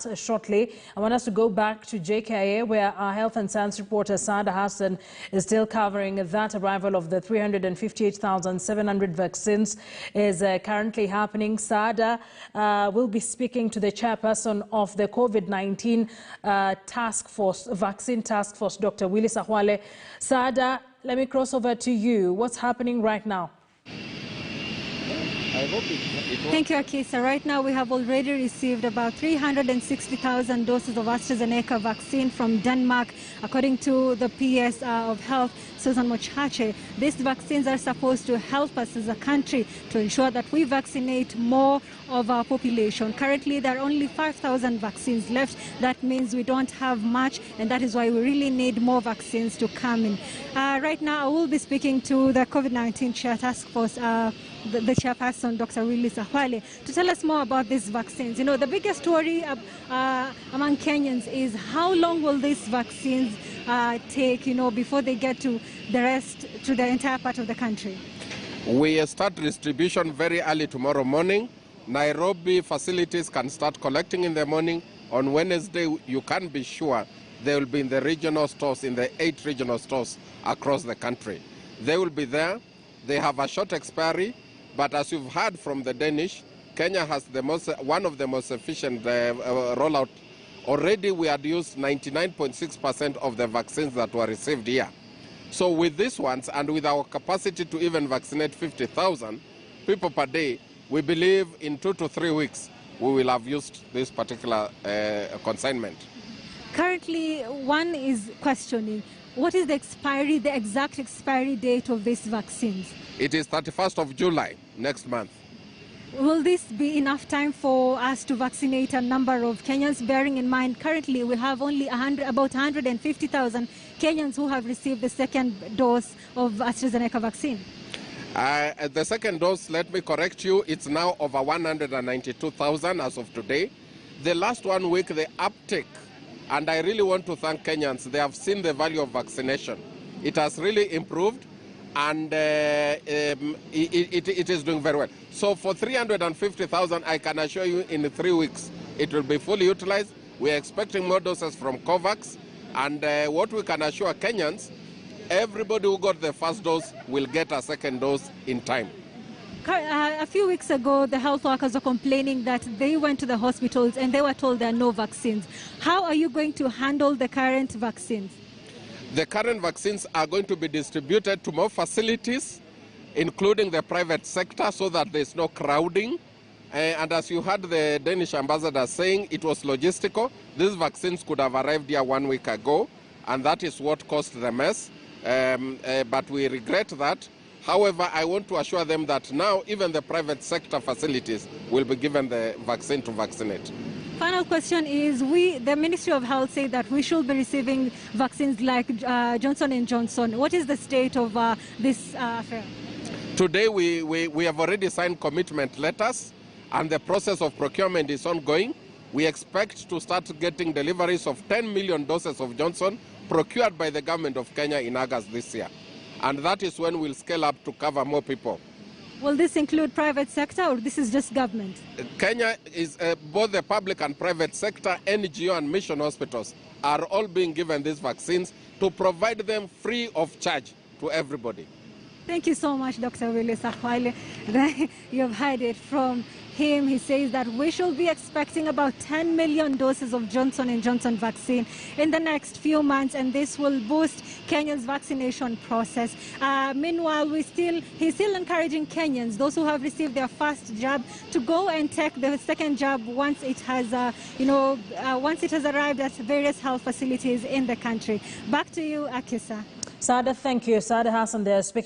that shortly. I want us to go back to JKIA, where our Health and Science reporter Saada Hassan is still covering that arrival of the 358,700 vaccines is currently happening. Saada will be speaking to the chairperson of the COVID-19 task force, vaccine task force, Dr. Willis Akwale. Saada, let me cross over to you. What's happening right now? Thank you, Akisa. Right now, we have already received about 360,000 doses of AstraZeneca vaccine from Denmark, according to the PS of Health, Susan Mochache. These vaccines are supposed to help us as a country to ensure that we vaccinate more of our population. Currently, there are only 5,000 vaccines left. That means we don't have much, and that is why we really need more vaccines to come in. Right now, I will be speaking to the COVID-19 Chair Task Force, the chairperson, Dr. Willis Akwale, to tell us more about these vaccines. You know, the biggest worry among Kenyans is how long will these vaccines take, before they get to the rest, to the entire part of the country? We start distribution very early tomorrow morning. Nairobi facilities can start collecting in the morning. On Wednesday, you can be sure they will be in the regional stores, in the 8 regional stores across the country. They will be there. They have a short expiry. But as you've heard from the Danish, Kenya has one of the most efficient rollout. Already we had used 99.6% of the vaccines that were received here. So with these ones, and with our capacity to even vaccinate 50,000 people per day, we believe in 2 to 3 weeks we will have used this particular consignment. Currently, one is questioning, what is the exact expiry date of these vaccines? It is 31st of July, next month. Will this be enough time for us to vaccinate a number of Kenyans, bearing in mind currently we have only about 150,000 Kenyans who have received the second dose of AstraZeneca vaccine? The second dose, let me correct you, it's now over 192,000 as of today. The last 1 week, the uptake, and I really want to thank Kenyans, they have seen the value of vaccination. It has really improved, and it is doing very well. So for 350,000, I can assure you in 3 weeks, it will be fully utilized. We're expecting more doses from COVAX, and what we can assure Kenyans, everybody who got the first dose will get a second dose in time. A few weeks ago, the health workers were complaining that they went to the hospitals and they were told there are no vaccines. How are you going to handle the current vaccines? The current vaccines are going to be distributed to more facilities, including the private sector, so that there's no crowding. And as you heard the Danish ambassador saying, it was logistical. These vaccines could have arrived here 1 week ago, and that is what caused the mess. But we regret that. However, I want to assure them that now even the private sector facilities will be given the vaccine to vaccinate. Final question is, the Ministry of Health say that we should be receiving vaccines like Johnson & Johnson. What is the state of this affair? Today we have already signed commitment letters, and the process of procurement is ongoing. We expect to start getting deliveries of 10 million doses of Johnson procured by the government of Kenya in August this year. And that is when we'll scale up to cover more people. Will this include private sector, or this is just government? Kenya is both the public and private sector, NGO and mission hospitals are all being given these vaccines to provide them free of charge to everybody. Thank you so much, Dr. Willis Akwale. You've heard it from him. He says that we should be expecting about 10 million doses of Johnson & Johnson vaccine in the next few months, and this will boost Kenya's vaccination process. Meanwhile, he's still encouraging Kenyans, those who have received their first jab, to go and take the second jab once it has, once it has arrived at various health facilities in the country. Back to you, Akisa. Saada, thank you. Saada Hassan there speaking.